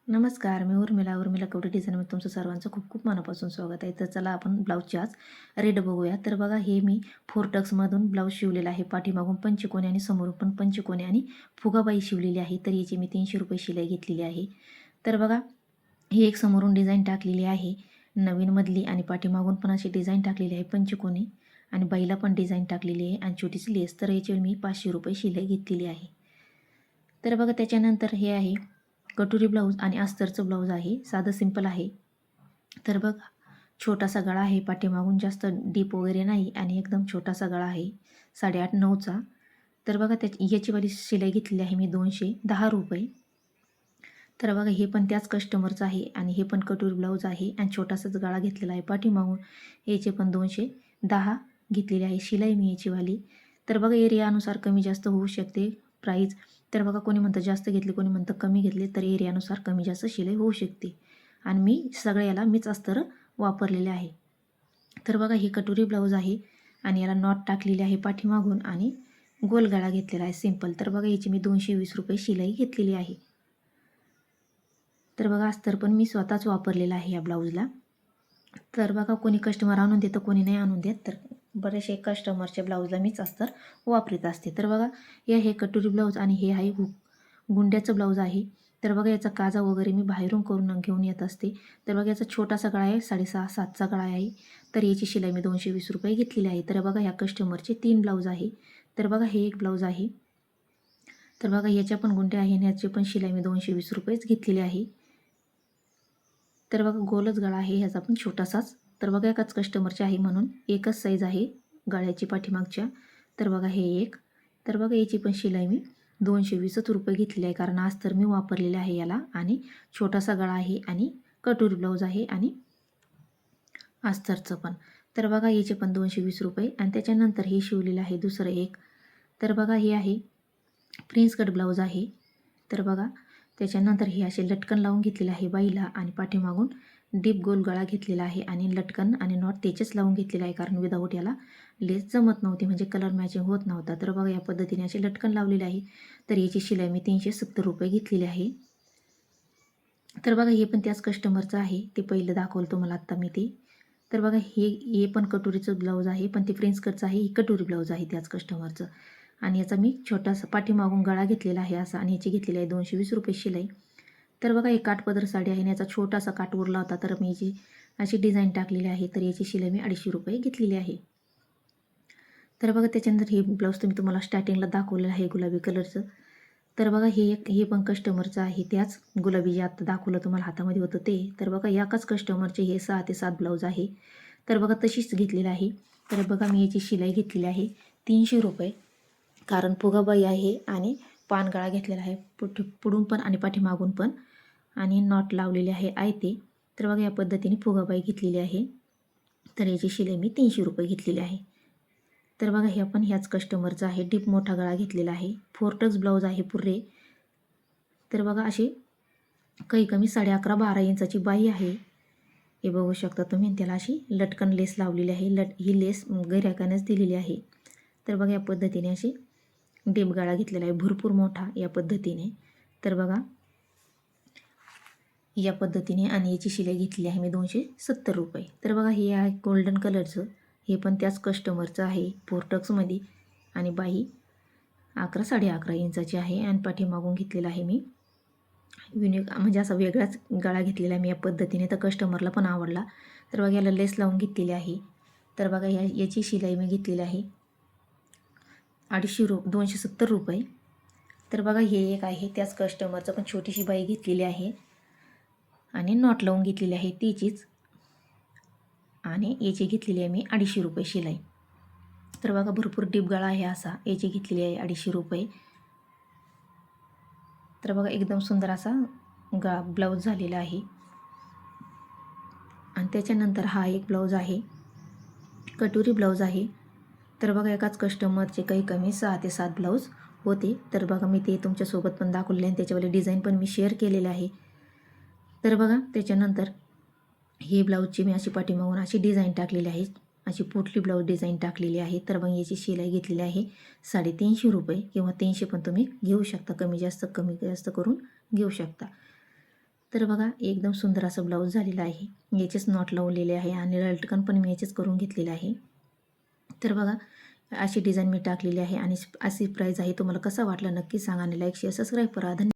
नमस्कार, मी उर्मिला कवडे डिझाईनमध्ये तुमचं सर्वांचं खूप खूप मनापासून स्वागत आहे. तर चला आपण ब्लाऊजची आज रेट बघूया. तर बघा, हे मी 4 टक्समधून ब्लाऊज शिवलेला आहे. पाठीमागून पंचकोनी आणि समोरून पण पंचकोनी आणि फुगाबाई शिवलेली आहे. तर याची मी 300 रुपये शिलाई घेतलेली आहे. तर बघा, ही एक समोरून डिझाईन टाकलेली आहे नवीनमधली आणि पाठीमागून पण अशी डिझाईन टाकलेली आहे पंचकोनी आणि बाईला पण डिझाईन टाकलेली आहे आणि छोटीशी लेस. तर याची मी 500 रुपये शिलाई घेतलेली आहे. तर बघा, त्याच्यानंतर हे आहे कटोरी ब्लाऊज आणि अस्तरचं ब्लाऊज आहे. साधं सिंपल आहे. तर बघा, छोटासा गळा आहे, पाठीमागून जास्त डीप वगैरे नाही आणि एकदम छोटासा गळा आहे 8.5-9चा. तर बघा, याची वाली शिलाई घेतलेली आहे मी 210 रुपये. तर बघा, हे पण त्याच कस्टमरचं आहे आणि हे पण कटोरी ब्लाऊज आहे आणि छोटासाच गळा घेतलेला आहे पाठीमागून. याचे पण 210 घेतलेले आहे शिलाई मी याचीवाली. तर बघा, एरियानुसार कमी जास्त होऊ शकते प्राईज. तर बघा, कोणी म्हणतं जास्त घेतले, कोणी म्हणतं कमी घेतले, तर एरियानुसार कमी जास्त शिलाई होऊ शकते. आणि मी सगळ्याला मीच अस्तर वापरलेले आहे. तर बघा, ही कटोरी ब्लाऊज आहे आणि याला नॉट टाकलेली आहे पाठीमागून आणि गोल गळा घेतलेला आहे सिंपल. तर बघा, याची मी 220 रुपये शिलाई घेतलेली आहे. तर बघा, अस्तर पण मी स्वतःच वापरलेलं आहे या ब्लाऊजला. तर बघा, कोणी कस्टमर आणून देतं, कोणी नाही आणून देत. तर बरेचसे कस्टमरच्या ब्लाऊजला मीच अस्तर वापरत असते. तर बघा, हे कटोरी ब्लाऊज आणि हे आहे गुंड्याचं ब्लाऊज आहे. तर बघा, याचा काजा वगैरे मी बाहेरून करून घेऊन येत असते. तर बघा, याचा छोटासा गळा आहे, 6.5-7चा गळा आहे. तर याची शिलाई मी 220 रुपये घेतलेली आहे. तर बघा, ह्या कस्टमरचे 3 ब्लाऊज आहे. तर बघा, हे एक ब्लाऊज आहे. तर बघा, याच्या पण गुंड्या आहे आणि याची पण शिलाई मी 220 रुपयेच घेतलेली आहे. तर बघा, गोलच गळा आहे ह्याचा पण छोटासाच. तर बघा, एकाच कस्टमरचे आहे म्हणून एकच साईज आहे गळ्याची पाठीमागच्या. तर बघा, हे एक. तर बघा, याची पण शिलाई मी 220च रुपये घेतलेली आहे, कारण अस्तर मी वापरलेले आहे याला आणि छोटासा गळा आहे आणि कटोरी ब्लाऊज आहे आणि अस्तरचं पण. तर बघा, याचे पण 220 रुपये आणि त्याच्यानंतर हे शिवलेलं आहे दुसरं एक. तर बघा, हे आहे प्रिन्स कट ब्लाऊज आहे. तर बघा, त्याच्यानंतर हे असे लटकन लावून घेतलेलं आहे बाईला आणि पाठीमागून डीप गोल गळा घेतलेला आहे आणि लटकन आणि नॉट त्याचेच लावून घेतलेलं आहे, कारण विदाऊट याला लेस जमत नव्हती, म्हणजे कलर मॅचिंग होत नव्हता. तर बघा, या पद्धतीने असे लटकन लावलेले आहे. तर याची शिलाई मी 370 रुपये घेतलेली आहे. तर बघा, हे पण त्याच कस्टमरचं आहे, ते पहिलं दाखवलं तुम्हाला आत्ता मी ते. तर बघा, हे पण कटोरीचं ब्लाऊज आहे, पण ते प्रिन्स कटचं आहे. ही कटोरी ब्लाऊज आहे त्याच कस्टमरचं आणि याचा मी छोटासा पाठीमागून गळा घेतलेला आहे असा आणि याची घेतलेली आहे 220 रुपये शिलाई. तर बघा, एक काठपदर साडी आहे आणि याचा छोटासा काठ उरला होता, तर मी याची अशी डिझाईन टाकलेली आहे. तर याची शिलाई मी 250 रुपये घेतलेली आहे. तर बघा, त्याच्यानंतर हे ब्लाऊज तुम्हाला स्टार्टिंगला दाखवलेलं आहे गुलाबी कलरचं. तर बघा, हे पण कस्टमरचं आहे, त्याच गुलाबी जे आत्ता दाखवलं तुम्हाला हातामध्ये होतं ते. तर बघा, याच कस्टमरचे हे 6 ते 7 ब्लाऊज आहे. तर बघा, तशीच घेतलेली आहे. तर बघा, मी याची शिलाई घेतलेली आहे 300 रुपये, कारण फुगाबाई आहे आणि पानगळा घेतलेला आहे पुढून पण आणि पाठीमागून पण आणि नॉट लावलेले आहे आयते. तर बघा, या पद्धतीने फुगाबाई घेतलेली आहे. तर याची शिलाई मी 300 रुपये घेतलेली आहे. तर बघा, हे पण ह्याच कस्टमरचं आहे, डीप मोठा गळा घेतलेला आहे. 4 टक्स ब्लाऊज आहे पुरे. तर बघा, अशी काही कमी 11.5-12 इंचाची बाई आहे, हे बघू शकता तुम्ही. त्याला अशी लटकन लेस लावलेली आहे. ही लेस गिऱ्हाईकानेच दिलेली आहे. तर बघा, या पद्धतीने अशी डीप गळा घेतलेला आहे भरपूर मोठा या पद्धतीने. तर बघा, या पद्धतीने आणि याची शिलाई घेतली आहे मी 270 रुपये. तर बघा, हे आहे गोल्डन कलरचं, हे पण त्याच कस्टमरचं आहे 4 टक्समध्ये आणि बाई 11-11.5 इंचाची आहे आणि पाठीमागून घेतलेला आहे मी युनिक, म्हणजे असा वेगळाच गळा घेतलेला आहे मी या पद्धतीने. तर कस्टमरला पण आवडला. तर बघा, याला लेस लावून घेतलेली आहे. तर बघा, याची शिलाई मी घेतलेली आहे 270 रुपये. तर बघा, हे एक आहे त्याच कस्टमरचं, पण छोटीशी बाई घेतलेली आहे आणि नॉट लावून घेतलेली आहे तिचीच आणि याची घेतलेली आहे मी 250 रुपये शिलाई. तर बघा, भरपूर डीप गळा आहे असा, याची घेतलेली आहे 250 रुपये. तर बघा, एकदम सुंदर असा ब्लाऊज झालेला आहे. आणि त्याच्यानंतर हा एक ब्लाऊज आहे, कटोरी ब्लाऊज आहे. तर बघा, एकाच कस्टमरचे काही कमी 6 ते 7 ब्लाऊज होते. तर बघा, मी ते तुमच्यासोबत पण दाखवले आणि त्याच्यावाले डिझाईन पण मी शेअर केलेले आहे. तर बघा, त्याच्यानंतर ही ब्लाऊजची मी अशी पाठीमागून अशी डिझाईन टाकलेली आहे, अशी पोटली ब्लाऊज डिझाईन टाकलेली आहे. तर मग याची शिलाई घेतलेली आहे 350 रुपये किंवा 300 पण तुम्ही घेऊ शकता, कमी जास्त करून घेऊ शकता. तर बघा एकदम सुंदर असं ब्लाऊज झालेलं आहे. याचेच नॉट लावलेले आहे आणि लटकन पण मी याचेच करून घेतलेले आहे. तर बघा अशी डिझाईन मी टाकलेली आहे आणि अशी प्राईज आहे. तुम्हाला कसा वाटला नक्की सांगा आणि लाईक शेअर सबस्क्राईब करा. धन्यवाद.